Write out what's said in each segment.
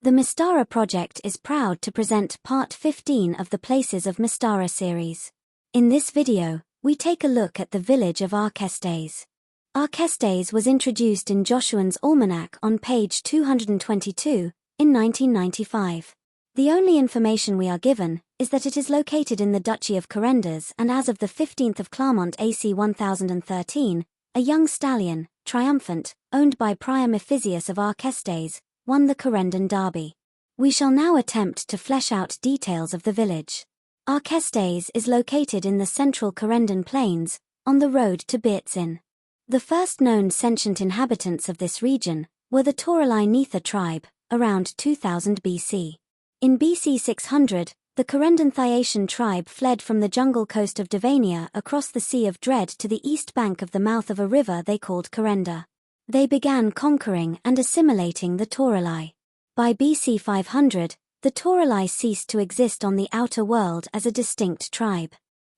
The Mystara project is proud to present part 15 of the Places of Mystara series. In this video, we take a look at the village of Acestes. Acestes was introduced in Joshua's Almanac on page 222 in 1995. The only information we are given is that it is located in the Duchy of Kerendan, and as of the 15th of Claremont AC 1013, a young stallion, triumphant, owned by Priam Ephesius of Acestes, won the Kerendan derby. We shall now attempt to flesh out details of the village. Acestes is located in the central Kerendan plains, on the road to Byrtsin. The first known sentient inhabitants of this region were the Taurali Netha tribe, around 2000 BC. In BC 600, the Kerendan Thyacian tribe fled from the jungle coast of Devania across the Sea of Dread to the east bank of the mouth of a river they called Kerenda. They began conquering and assimilating the Taurali. By BC 500, the Taurali ceased to exist on the outer world as a distinct tribe.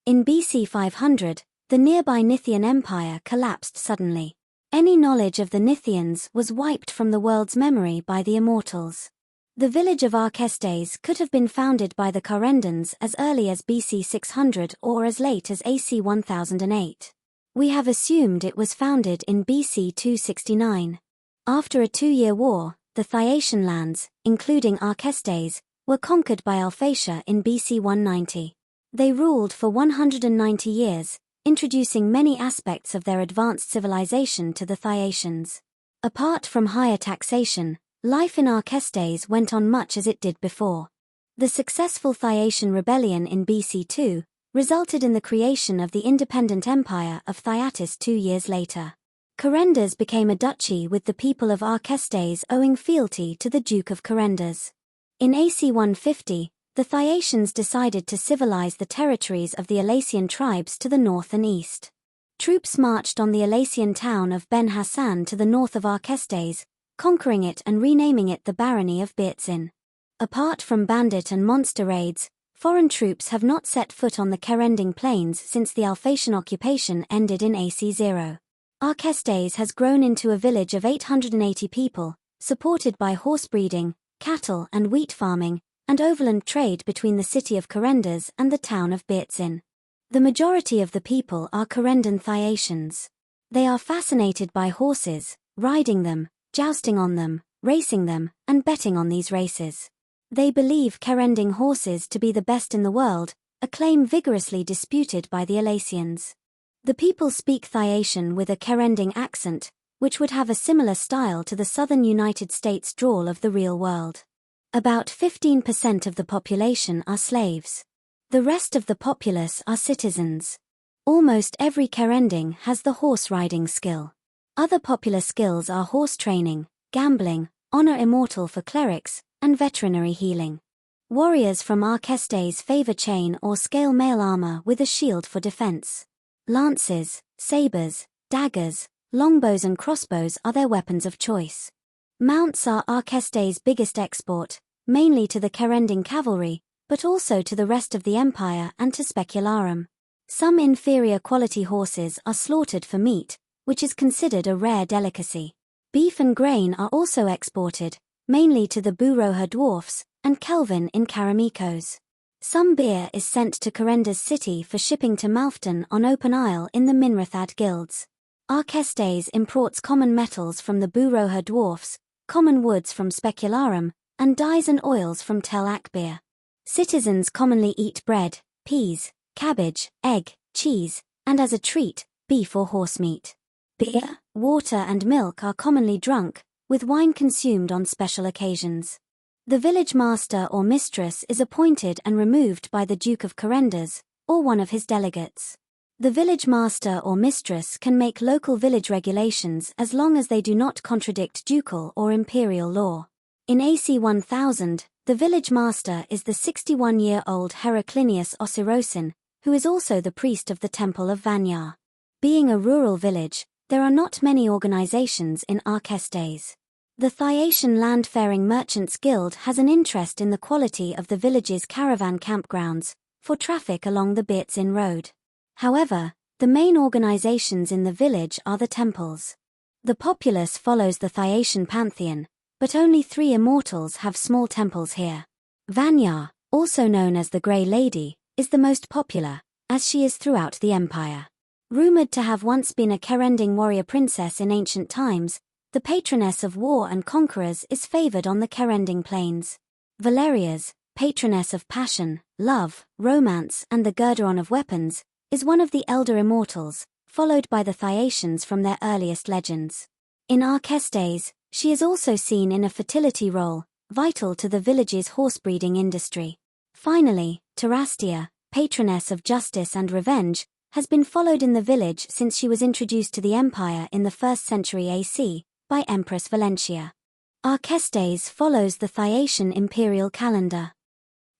In BC 500, the nearby Nithian Empire collapsed suddenly. Any knowledge of the Nithians was wiped from the world's memory by the Immortals. The village of Acestes could have been founded by the Kerendans as early as BC 600 or as late as AC 1008. We have assumed it was founded in BC 269. After a 2-year war, the Thyacian lands, including Acestes, were conquered by Alphatia in BC 190. They ruled for 190 years, introducing many aspects of their advanced civilization to the Thyacians. Apart from higher taxation, life in Acestes went on much as it did before. The successful Thyacian rebellion in BC 2 resulted in the creation of the independent empire of Thyatis 2 years later. Kerendan became a duchy with the people of Acestes owing fealty to the Duke of Kerendan. In AC 150, the Thyacians decided to civilize the territories of the Alacian tribes to the north and east. Troops marched on the Alacian town of Ben Hassan to the north of Acestes, conquering it and renaming it the Barony of Byrtsin. Apart from bandit and monster raids, foreign troops have not set foot on the Kerendan plains since the Alphacian occupation ended in AC 0. Acestes has grown into a village of 880 people, supported by horse breeding, cattle and wheat farming, and overland trade between the city of Kerendan and the town of Byrtsin. The majority of the people are Kerendan Thyacians. They are fascinated by horses, riding them, jousting on them, racing them, and betting on these races. They believe Kerendan horses to be the best in the world, a claim vigorously disputed by the Alacians. The people speak Thyacian with a Kerendan accent, which would have a similar style to the southern United States drawl of the real world. About 15% of the population are slaves. The rest of the populace are citizens. Almost every Kerendan has the horse riding skill. Other popular skills are horse training, gambling, honor immortal for clerics, and veterinary healing. Warriors from Acestes favor chain or scale mail armor with a shield for defense. Lances, sabers, daggers, longbows and crossbows are their weapons of choice. Mounts are Acestes' biggest export, mainly to the Kerendan cavalry, but also to the rest of the empire and to Specularum. Some inferior quality horses are slaughtered for meat, which is considered a rare delicacy. Beef and grain are also exported, mainly to the Buroha dwarfs, and Kelvin in Karamikos. Some beer is sent to Kerendan city for shipping to Malfton on open isle in the Minrathad guilds. Acestes imports common metals from the Buroha dwarfs, common woods from Specularum, and dyes and oils from Tel Akbir. Citizens commonly eat bread, peas, cabbage, egg, cheese, and as a treat, beef or horse meat. Beer, water and milk are commonly drunk, with wine consumed on special occasions. The village master or mistress is appointed and removed by the Duke of Kerendan, or one of his delegates. The village master or mistress can make local village regulations as long as they do not contradict ducal or imperial law. In AC 1000, the village master is the 61-year-old Heraclinius Osirosin, who is also the priest of the Temple of Vanyar. Being a rural village, there are not many organizations in Acestes. The Thyacian Landfaring Merchants Guild has an interest in the quality of the village's caravan campgrounds, for traffic along the Byrtsin road. However, the main organizations in the village are the temples. The populace follows the Thyacian pantheon, but only 3 immortals have small temples here. Vanya, also known as the Grey Lady, is the most popular, as she is throughout the empire. Rumored to have once been a Kerendan warrior princess in ancient times, the patroness of war and conquerors is favored on the Kerendan plains. Valeria's, patroness of passion, love, romance and the guerdon of weapons, is one of the elder immortals, followed by the Thyacians from their earliest legends. In Acestes, she is also seen in a fertility role, vital to the village's horsebreeding industry. Finally, Terastia, patroness of justice and revenge, has been followed in the village since she was introduced to the empire in the 1st century AC, by Empress Valentia. Acestes follows the Thyacian imperial calendar.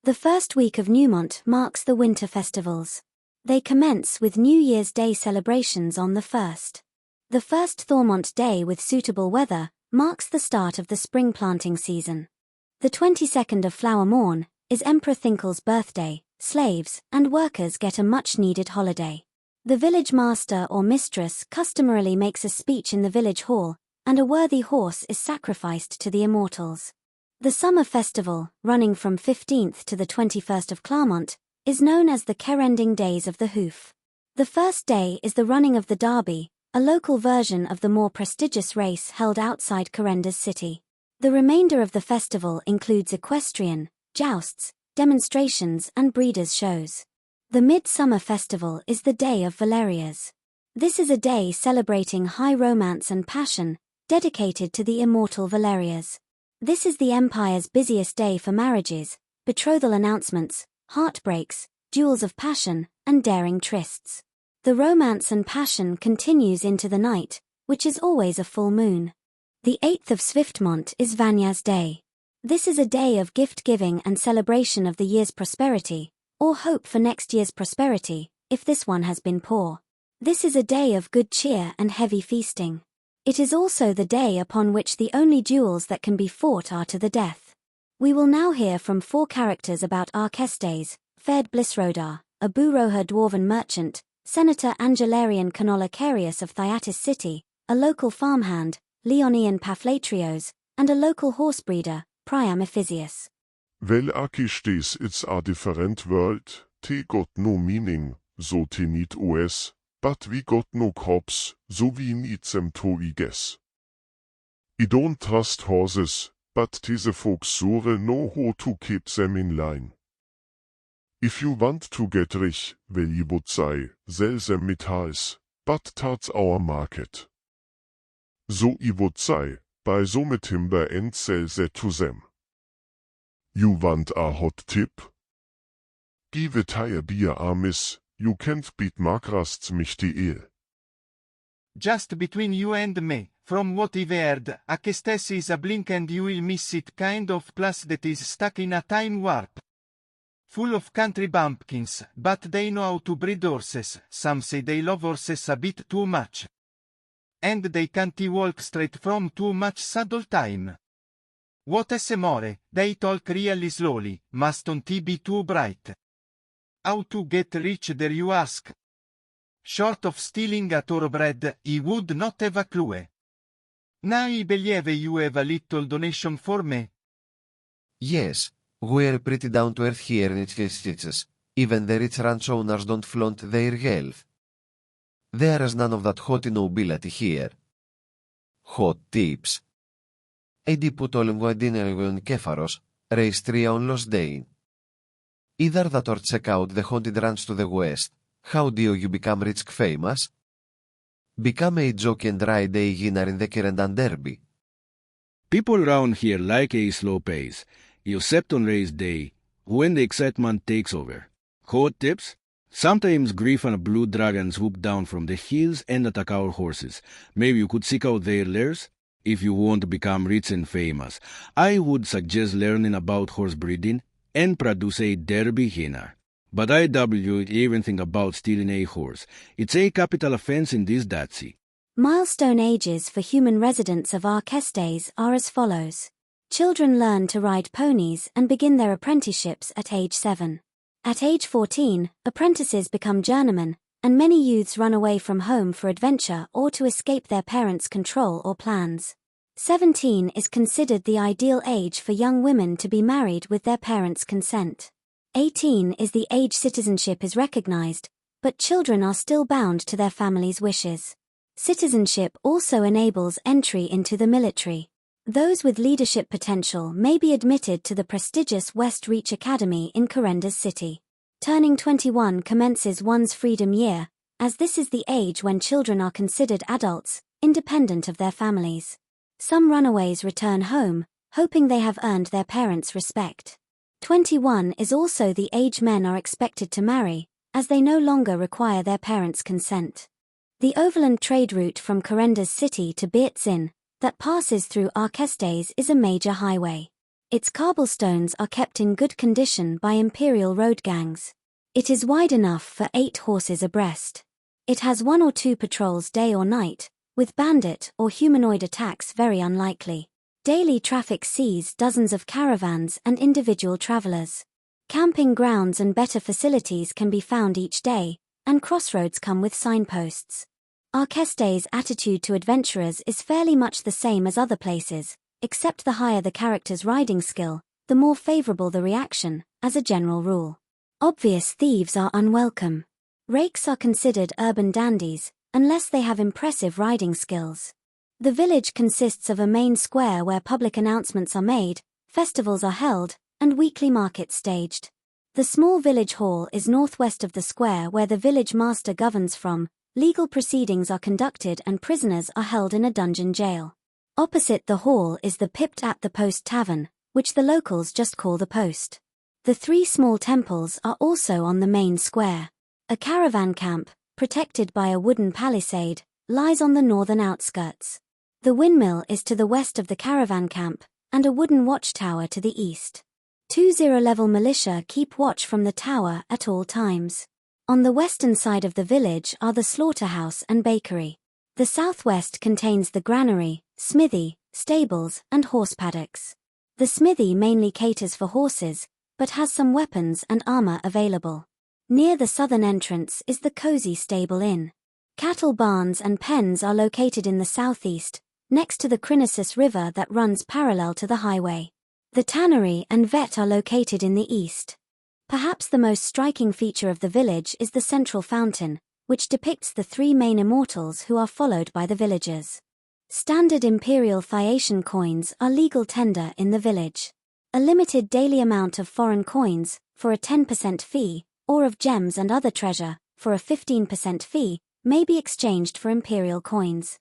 The first week of Newmont marks the winter festivals. They commence with New Year's Day celebrations on the 1st. The first Thormont day with suitable weather marks the start of the spring planting season. The 22nd of Flower Morn is Emperor Thinkle's birthday. Slaves and workers get a much-needed holiday. The village master or mistress customarily makes a speech in the village hall, and a worthy horse is sacrificed to the immortals. The summer festival, running from 15th to the 21st of Claremont, is known as the Kerendan Days of the Hoof. The first day is the running of the Derby, a local version of the more prestigious race held outside Kerenda's city. The remainder of the festival includes equestrian, jousts, demonstrations and breeders' shows. The Midsummer Festival is the day of Valeria's. This is a day celebrating high romance and passion, dedicated to the immortal Valerias. This is the empire's busiest day for marriages, betrothal announcements, heartbreaks, duels of passion, and daring trysts. The romance and passion continues into the night, which is always a full moon. The 8th of Swiftmont is Vanya's Day. This is a day of gift-giving and celebration of the year's prosperity, or hope for next year's prosperity, if this one has been poor. This is a day of good cheer and heavy feasting. It is also the day upon which the only duels that can be fought are to the death. We will now hear from 4 characters about Acestes: Ferd Blissrodar, a Buroha dwarven merchant, Senator Angelarian Canola Carius of Thyatis City, a local farmhand, Leonian Paphlatrios, and a local horse breeder, Priam Ephesius. Well, Acestes it's a different world, te got no meaning, so te need OS, but we got no crops, so we need them to I guess. I don't trust horses, but these folks sure know how to keep them in line. If you want to get rich, well you would say, sell them metals, but that's our market. So I would say, buy some timber and sell that to them. You want a hot tip? Give it a beer a miss, you can't beat Markrasts michty ale. Just between you and me, from what I've heard, Acestes is a blink and you will miss it kind of place that is stuck in a time warp. Full of country bumpkins, but they know how to breed horses, some say they love horses a bit too much. And they can't walk straight from too much saddle time. What esse more, they talk really slowly, mustn't be too bright. How to get rich there you ask? Short of stealing a thoroughbred, I would not have a clue. Now I believe you have a little donation for me. Yes, we're pretty down to earth here in Acestes. Even the rich ranch owners don't flaunt their wealth. There is none of that haughty nobility here. Hot tips. Edipo Tolmguadinerion Kepharos, race 3 on Los Dane. Either that or check out the haunted ranch to the west. How do you become rich famous? Become a jockey and ride a winner in the Kerendan Derby. People around here like a slow pace, except on race day, when the excitement takes over. Hot tips? Sometimes Griff and a Blue Dragon swoop down from the hills and attack our horses. Maybe you could seek out their lairs? If you want to become rich and famous, I would suggest learning about horse breeding and produce a Derby winner. But I doubt even think about stealing a horse. It's a capital offense in this datsy. Milestone ages for human residents of Acestes are as follows. Children learn to ride ponies and begin their apprenticeships at age 7. At age 14, apprentices become journeymen, and many youths run away from home for adventure or to escape their parents' control or plans. 17 is considered the ideal age for young women to be married with their parents' consent. 18 is the age citizenship is recognized, but children are still bound to their family's wishes. Citizenship also enables entry into the military. Those with leadership potential may be admitted to the prestigious West Reach Academy in Kerendan city. Turning 21 commences one's freedom year, as this is the age when children are considered adults, independent of their families. Some runaways return home, hoping they have earned their parents' respect. 21 is also the age men are expected to marry, as they no longer require their parents' consent. The overland trade route from Kerendan city to Bierzin, that passes through Acestes, is a major highway. Its cobblestones are kept in good condition by imperial road gangs. It is wide enough for 8 horses abreast. It has 1 or 2 patrols day or night, with bandit or humanoid attacks very unlikely. Daily traffic sees dozens of caravans and individual travelers. Camping grounds and better facilities can be found each day, and crossroads come with signposts. Acestes' attitude to adventurers is fairly much the same as other places, except the higher the character's riding skill, the more favorable the reaction, as a general rule. Obvious thieves are unwelcome. Rakes are considered urban dandies, unless they have impressive riding skills. The village consists of a main square where public announcements are made, festivals are held, and weekly markets staged. The small village hall is northwest of the square where the village master governs from, legal proceedings are conducted and prisoners are held in a dungeon jail. Opposite the hall is the Pipped at the Post Tavern, which the locals just call the Post. The 3 small temples are also on the main square. A caravan camp, protected by a wooden palisade, lies on the northern outskirts. The windmill is to the west of the caravan camp, and a wooden watchtower to the east. 2 zero-level militia keep watch from the tower at all times. On the western side of the village are the slaughterhouse and bakery. The southwest contains the granary, smithy, stables, and horse paddocks. The smithy mainly caters for horses, but has some weapons and armor available. Near the southern entrance is the cozy stable inn. Cattle barns and pens are located in the southeast, next to the Crinasus River that runs parallel to the highway. The tannery and vet are located in the east. Perhaps the most striking feature of the village is the central fountain, which depicts the 3 main immortals who are followed by the villagers. Standard imperial Phaeacian coins are legal tender in the village. A limited daily amount of foreign coins, for a 10% fee, or of gems and other treasure, for a 15% fee, may be exchanged for imperial coins.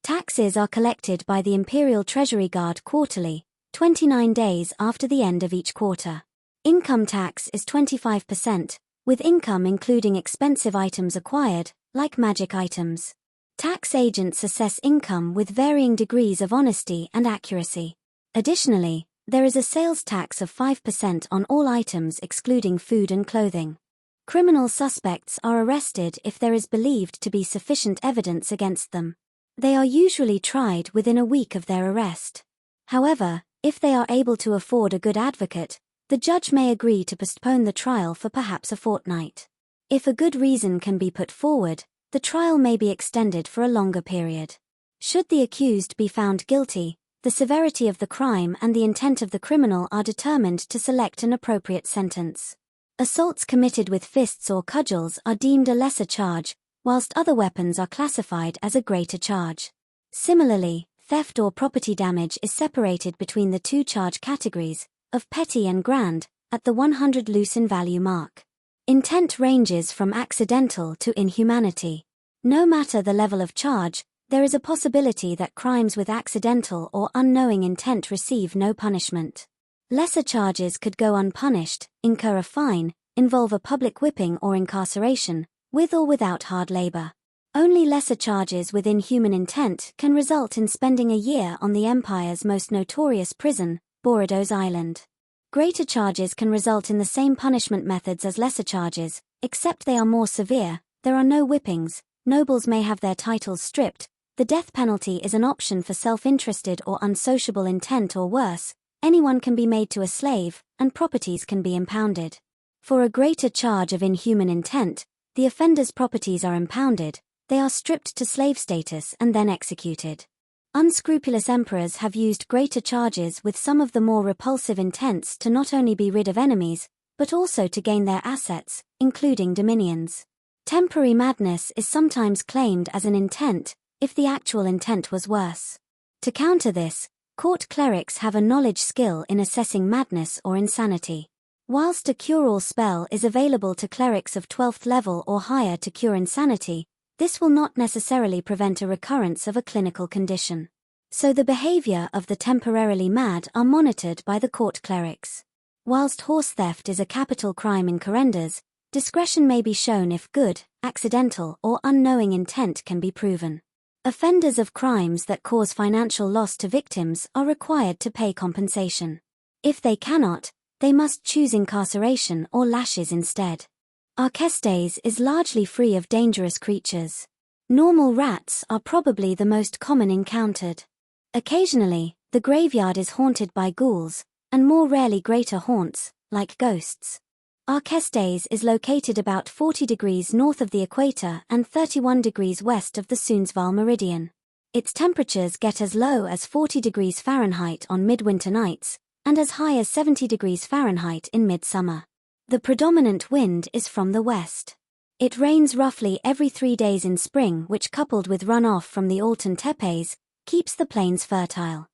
Taxes are collected by the Imperial Treasury Guard quarterly, 29 days after the end of each quarter. Income tax is 25%, with income including expensive items acquired, like magic items. Tax agents assess income with varying degrees of honesty and accuracy. Additionally, there is a sales tax of 5% on all items excluding food and clothing. Criminal suspects are arrested if there is believed to be sufficient evidence against them. They are usually tried within a week of their arrest. However, if they are able to afford a good advocate, the judge may agree to postpone the trial for perhaps a fortnight. If a good reason can be put forward, the trial may be extended for a longer period. Should the accused be found guilty, the severity of the crime and the intent of the criminal are determined to select an appropriate sentence. Assaults committed with fists or cudgels are deemed a lesser charge, whilst other weapons are classified as a greater charge. Similarly, theft or property damage is separated between the 2 charge categories, of petty and grand, at the 100 loose in value mark. Intent ranges from accidental to inhumanity. No matter the level of charge, there is a possibility that crimes with accidental or unknowing intent receive no punishment. Lesser charges could go unpunished, incur a fine, involve a public whipping or incarceration, with or without hard labor. Only lesser charges with inhuman intent can result in spending a year on the Empire's most notorious prison, Borados Island. Greater charges can result in the same punishment methods as lesser charges, except they are more severe. There are no whippings, nobles may have their titles stripped, the death penalty is an option for self-interested or unsociable intent or worse, anyone can be made to a slave, and properties can be impounded. For a greater charge of inhuman intent, the offender's properties are impounded, they are stripped to slave status and then executed. Unscrupulous emperors have used greater charges with some of the more repulsive intents to not only be rid of enemies, but also to gain their assets, including dominions. Temporary madness is sometimes claimed as an intent, if the actual intent was worse. To counter this, court clerics have a knowledge skill in assessing madness or insanity. Whilst a cure-all spell is available to clerics of 12th level or higher to cure insanity, this will not necessarily prevent a recurrence of a clinical condition. So the behavior of the temporarily mad are monitored by the court clerics. Whilst horse theft is a capital crime in Kerendan, discretion may be shown if good, accidental or unknowing intent can be proven. Offenders of crimes that cause financial loss to victims are required to pay compensation. If they cannot, they must choose incarceration or lashes instead. Acestes is largely free of dangerous creatures. Normal rats are probably the most common encountered. Occasionally, the graveyard is haunted by ghouls, and more rarely greater haunts, like ghosts. Acestes is located about 40 degrees north of the equator and 31 degrees west of the Sundsvall meridian. Its temperatures get as low as 40 degrees Fahrenheit on midwinter nights, and as high as 70 degrees Fahrenheit in midsummer. The predominant wind is from the west. It rains roughly every 3 days in spring, which coupled with runoff from the Altan Tepes, keeps the plains fertile.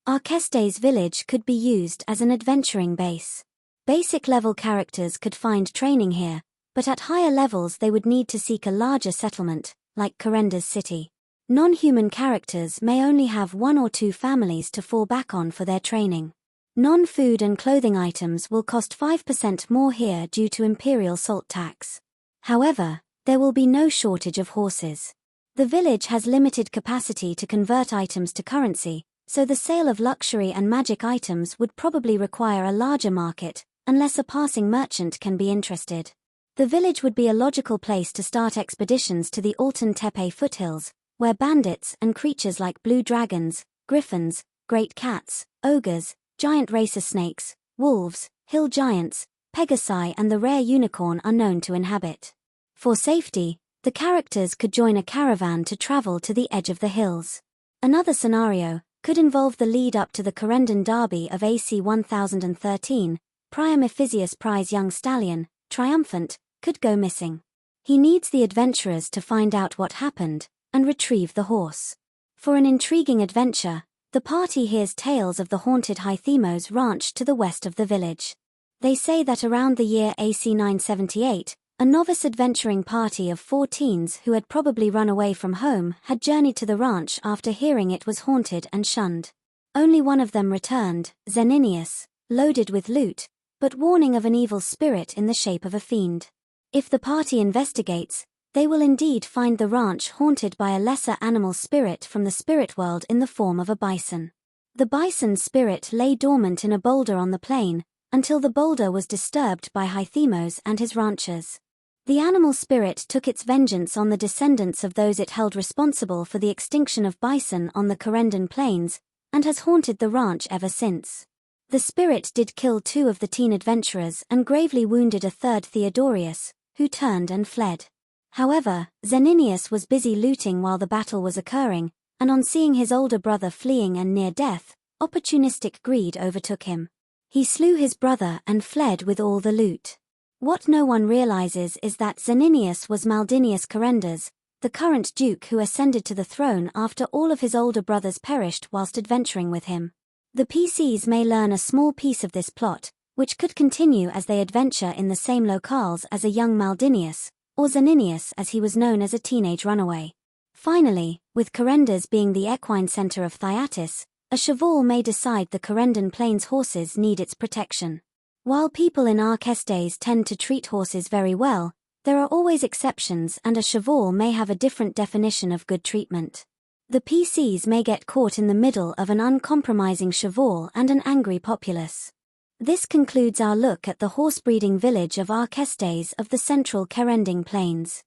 Acestes village could be used as an adventuring base. Basic level characters could find training here, but at higher levels they would need to seek a larger settlement, like Kerendan city. Non-human characters may only have 1 or 2 families to fall back on for their training. Non-food and clothing items will cost 5% more here due to imperial salt tax. However, there will be no shortage of horses. The village has limited capacity to convert items to currency, so the sale of luxury and magic items would probably require a larger market, unless a passing merchant can be interested. The village would be a logical place to start expeditions to the Altan Tepe foothills, where bandits and creatures like blue dragons, griffins, great cats, ogres, giant racer snakes, wolves, hill giants, pegasi and the rare unicorn are known to inhabit. For safety, the characters could join a caravan to travel to the edge of the hills. Another scenario could involve the lead up to the Kerendan Derby of AC 1013. Priam Ephesius Prize young stallion, triumphant, could go missing. He needs the adventurers to find out what happened and retrieve the horse. For an intriguing adventure, the party hears tales of the haunted Hythemos ranch to the west of the village. They say that around the year AC 978, a novice adventuring party of 4 teens who had probably run away from home had journeyed to the ranch after hearing it was haunted and shunned. Only one of them returned, Xeninius, loaded with loot, but warning of an evil spirit in the shape of a fiend. If the party investigates, they will indeed find the ranch haunted by a lesser animal spirit from the spirit world in the form of a bison. The bison's spirit lay dormant in a boulder on the plain, until the boulder was disturbed by Hythemos and his ranchers. The animal spirit took its vengeance on the descendants of those it held responsible for the extinction of bison on the Kerendan plains, and has haunted the ranch ever since. The spirit did kill 2 of the teen adventurers and gravely wounded a third, Theodorius, who turned and fled. However, Xeninius was busy looting while the battle was occurring, and on seeing his older brother fleeing and near death, opportunistic greed overtook him. He slew his brother and fled with all the loot. What no one realizes is that Xeninius was Maldinius Kerendan, the current duke who ascended to the throne after all of his older brothers perished whilst adventuring with him. The PCs may learn a small piece of this plot, which could continue as they adventure in the same locales as a young Maldinius, or Xeninius as he was known as a teenage runaway. Finally, with Kerendan being the equine center of Acestes, a cheval may decide the Kerendan Plains horses need its protection. While people in Acestes tend to treat horses very well, there are always exceptions, and a cheval may have a different definition of good treatment. The PCs may get caught in the middle of an uncompromising cheval and an angry populace. This concludes our look at the horsebreeding village of Acestes of the central Kerendan Plains.